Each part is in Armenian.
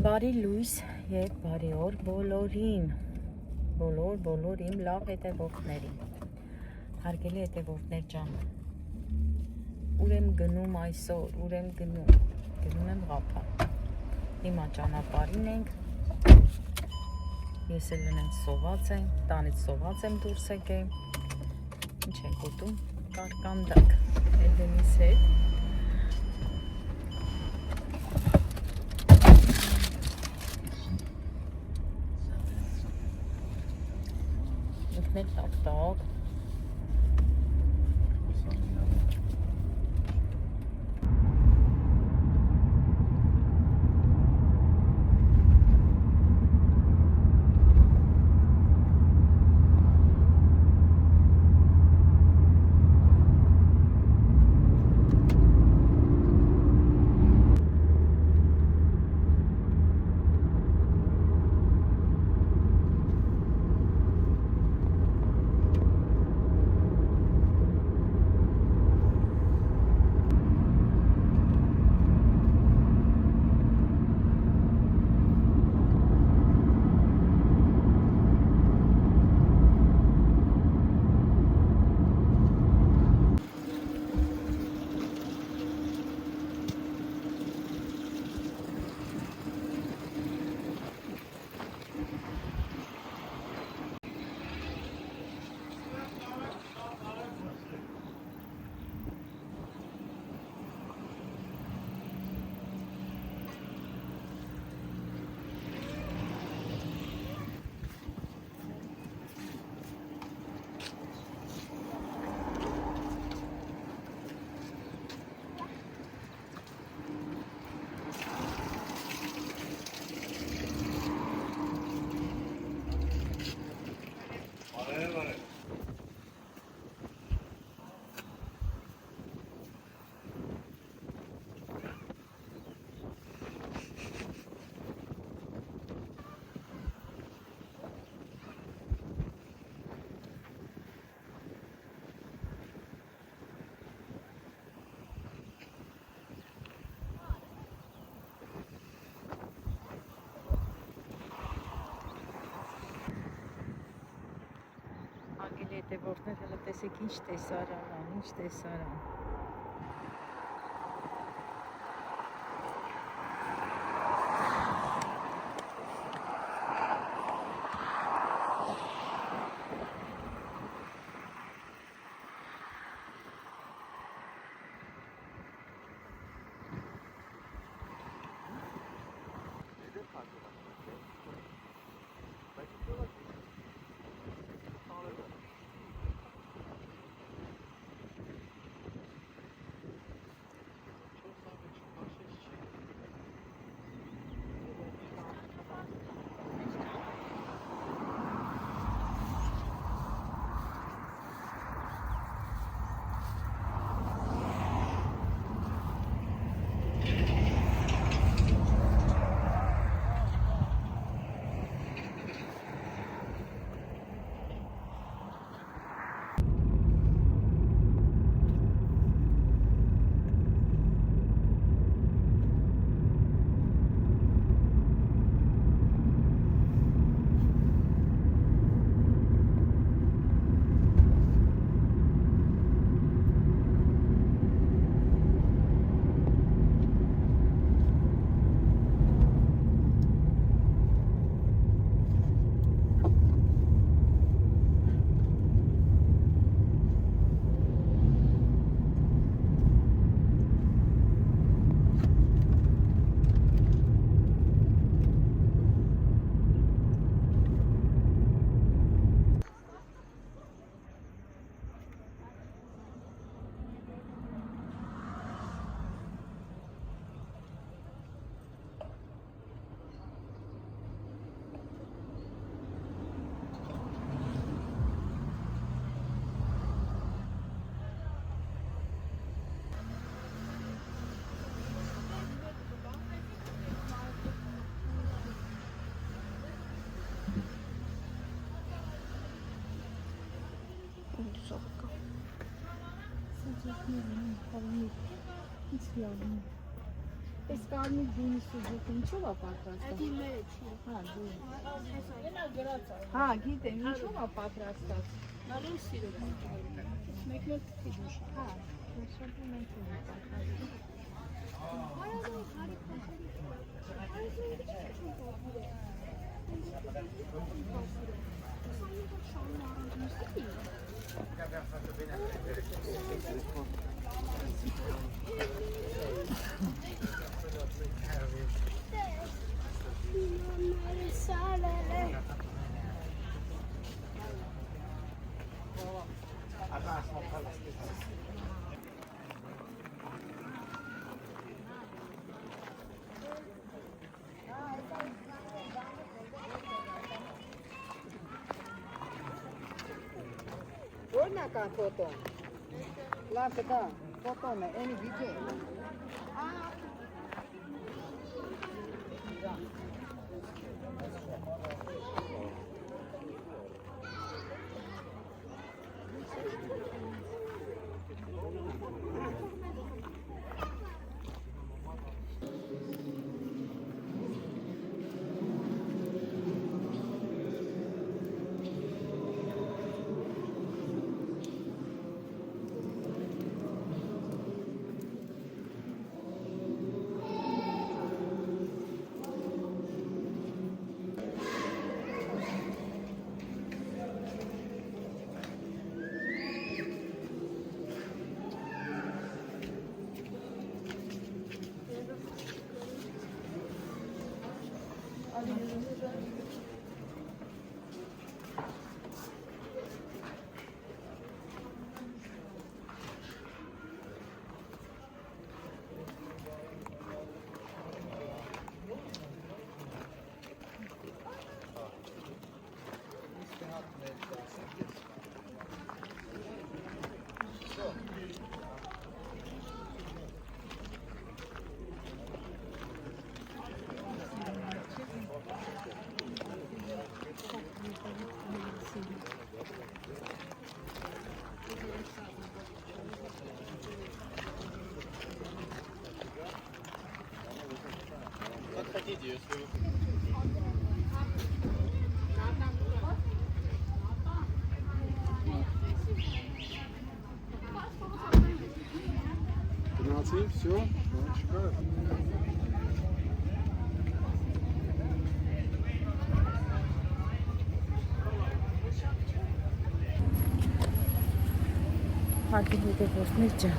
Բարի լույս և բարի օր բոլորին, բոլոր իմ լավ հետևորդներին, հարգելի հետևորդներ ջան, ուր եմ գնում այսօր, գնում եմ Ղափա, հիմա ճանապարհին ենք, ես էլ նենց սոված եմ, տանից սոված եմ դուրս եկել, ինչ ենք ուտում, կարկանդակ, Էլդենիս հետ, ինքնել տակ-տակ, հարգելի հետևորդներ, հələ տեսեք ինչ տեսարան, Այս կարմիր դունի սուջուկը ինչով է պատրաստված։ Հա, դու։ Հա, գիտեմ, ինչով է պատրաստված։ Նարոն սիրում է։ Մեկներ դուշ։ Հա, շուտով մենք ենք պատրաստում։ Որնական ֆոտոն։ Լավ դա, ֆոտոն է, այնի վիդեո։ Гнати, все, чекаю. Հարգելի դեպորներ ջան,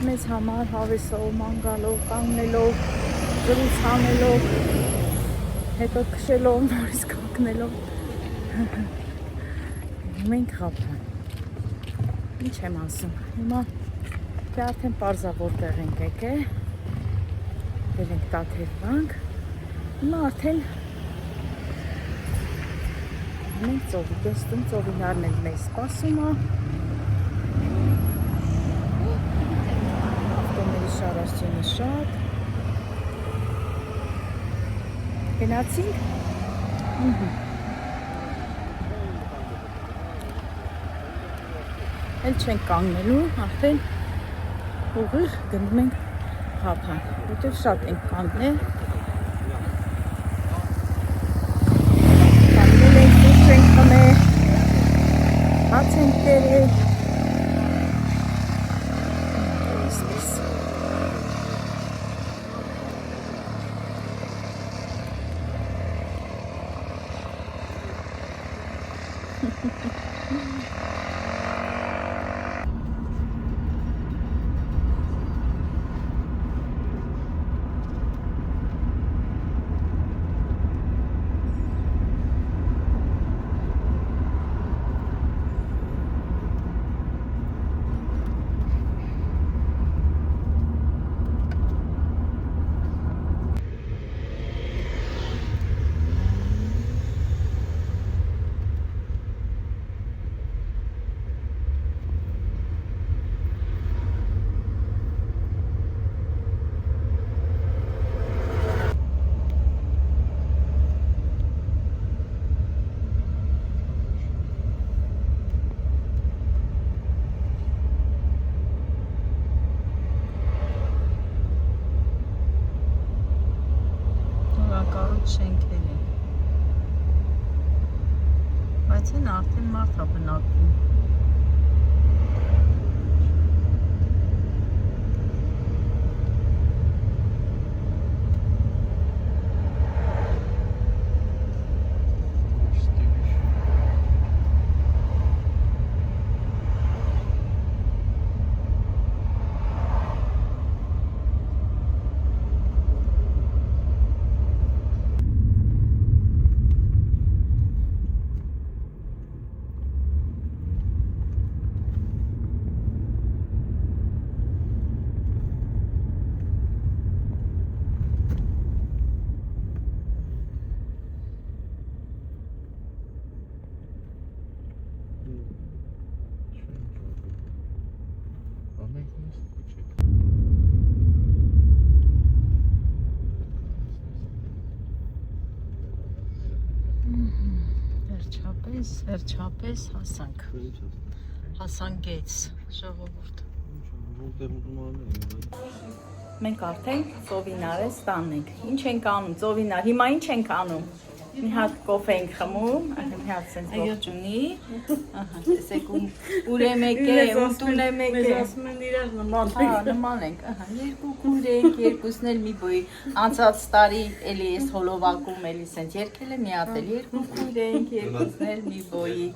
մեզ համար հավեսով, մանգալով, կանգնելով, զրուցանելով, հետո քշելով, նորից կանգնելով, մենք խափան, ինչ եմ ասում, հիմա թե արդեն պարզա որտեղ ենք եկել, դեր ենք Տաթևանք, հիմա արդեն մենք ծովի գեստում, ծովինարն էլ մեզ սպասում է, շարաշճինը շատ գնացինք էլ չենք կանգնելու արդեն ուղիղ գնում ենք Հափան որտեղ շատ ենք կանգնել կանգնել ենք դուրս ենք խմել հաց ենք կերել նորակառույց շենքեր են։ Բայց են արդեն մարդ է բնակվում։ Վերջապես հասանք ժողովուրդ։ Մենք արդեն ծովինարը ստանն ենք։ Ինչ ենք անում, ծովինար, հիմա ինչ ենք անում։ Մի հատ կոֆե ենք խմում, մի հատ սենց ողջունի, տեսեք ուրեմ եք է, ուտուն եմ եք է։ Մեզ ասում են իրար նման ենք։ Հա, նման ենք, երկու կուր ենք, երկուսն էլ մի բոյ, անցած տարի էլի ես հոլովակում էլի սենց երկել է, մի հատ էլ երկու կուր ենք, երկուսն էլ մի բոյի։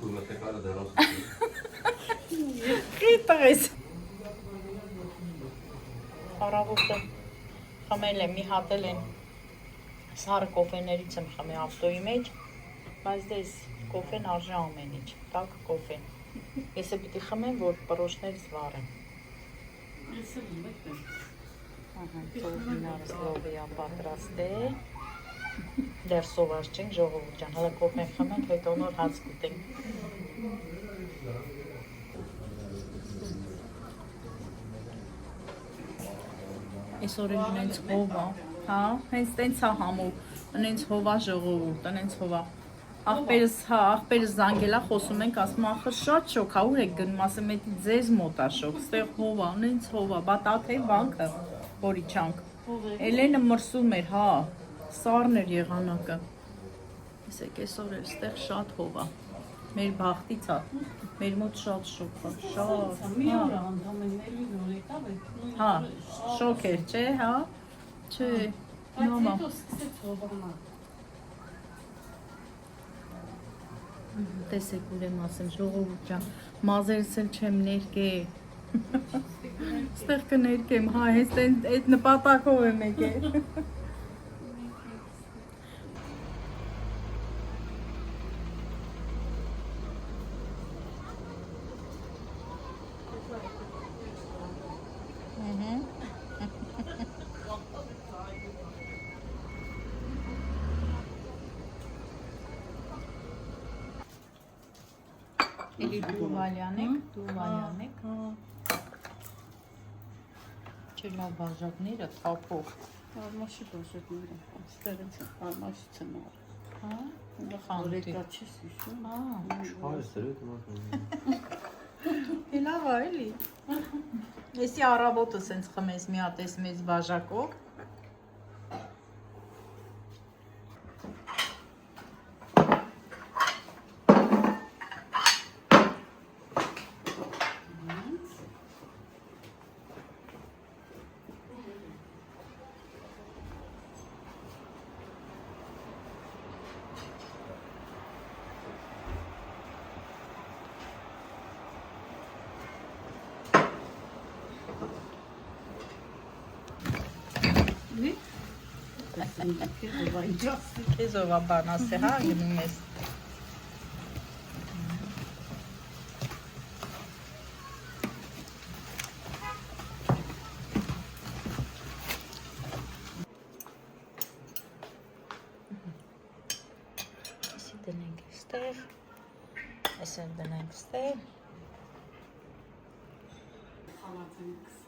Խիտր ես։ Առավոտը խմել եմ, մի հատ էլ են սարը կոֆեներից եմ խմի ավտոյի մեջ, բայց դες կոֆեն արժե ամեն ինչ, տաք կոֆեն։ Ես է պիտի խմեմ, որ պրոշներից վարեմ։ Ես եմ մեկտեմ։ Ծովինարս լովիա պատրաստ է։ Դեր սոված չենք ժողովուրդ ջան, հալա կոֆեն խմենք, հետո նոր հաց կուտենք։ Այսօր էլ ունենց հովա, հա, հենց տենց հա համով, ունենց հովա ժողովուրդ, ունենց հովա։ Աղպերս զանգելա խոսում ենք, ասում ախր շատ շոք, հա ուր եք գնում, ասեմ էդի ձեզ մոտ ա շոք, ստեղ հովա, ունենց հովա, բա տաթե վանքը, որի չանք։ Էլենը մրսում էր, հա, սարն էր եղանակը։ Եսեք այսօր էլ ստեղ շատ հովա, մեր բախտից հա, մեր մոտ շատ շոք հա, շատ, հա, շոք էր, չէ, հա, չէ, մամա։ Տեսեք ուրեմ ասեմ, ժողովուրդ ջան, մազերս էլ չեմ ներկե, ստեղ կներկեմ, հա, հենց այդ նպատակով եմ եկել։ Էլի դու վալյանեք, Չէ լավ բաժակները թափող։ Արմաշի բաժակները, ստեղ են արմաշից եմ առ։ Հա, Օրեկա չես հիշում։ Լավ է էլի։ Էսի առավոտը սենց խմես մի հատ էս մեծ բաժակով։ Քեզով բան ասե, հա, գնում ես։ Այսի դնենք այստեղ, այսել դնենք այստեղ։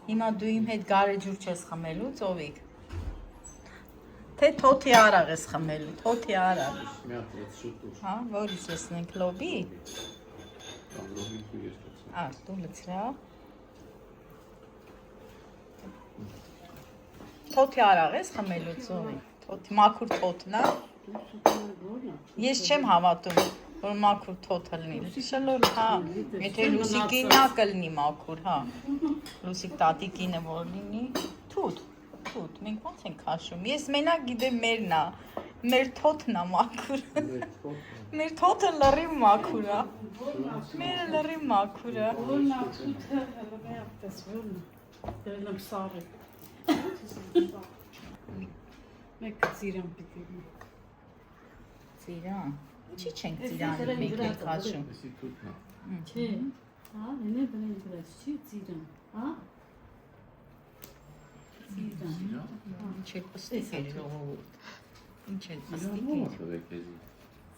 Հիմա դու իմ հետ գարեջուր չես խմելու, ծովիկ։ Թե թոթի արաղ ես խմելու, թոթի արաղ։ Հա, որից լսնենք, լոբի։ Դու լցրա։ Թոթի արաղ ես խմելու, ծովի, Թոթ, մաքուր թոթն է։ Ես չեմ հավատում, որ մաքուր թոթը լինի։ Շլոր, հա։ Եթե Լուսիկին ա կլինի մաքուր, հա։ Լուսիկ տատիկինը որ լինի, թութ, մենք ոնց ենք քաշում։ Ես մենակ գիտեմ մերն է։ Մեր թոթն է մաքուր։ Մեր թոթը լրիվ մաքուր է։ Մերը լրիվ մաքուր է։ Որնա թութը հələ այդպես որնա։ Դերել եմ սարը։ Մեկ ծիրան պիտի։ Ծիրան։ Ինչի չենք ծիրանի մեկ քաշում։ Էսի թութն է։ Չէ։ Հա, նենե բնեն դրես չի ծիրան։ Հա։ Ծիրան։ Ինչ է պստիկ է ժողովուրդ։ Ինչ է պստիկ է։ Ո՞վ է քեզի։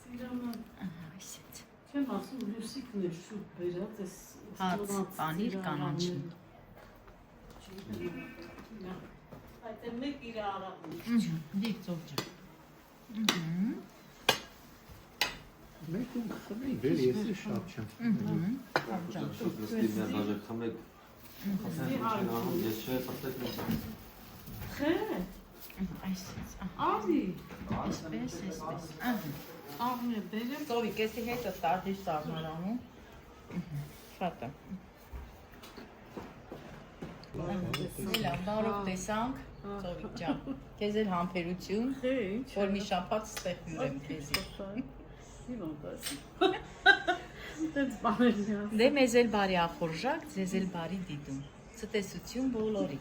Ծիրանը։ Ահա, այսպես։ Չեմ ասում Լուսիկն է շուտ բերած էս Հաց, պանիր կանաչին։ Այդ է մեկ իր արավ։ Դիք ծորջը։ Մեկ ու խմի, բեր եսի շատ չեմ։ Խե։ Այսպես, Արի։ այսպես, այսպես։ Աղմե բերեմ։ Ծովիկ, եսի հետը տարդի սարմարանում։ Շատ է։ Լա, բարով տեսանք, ծովիկ ջան։ Քեզ էլ համբերություն, որ մի շաբաթ ստեղ հյուրեմ քեզի։ Դες բարի։ Դե մեզ էլ բարի ախորժակ, ձեզ էլ բարի դիտում։ Ցտեսություն բոլորի։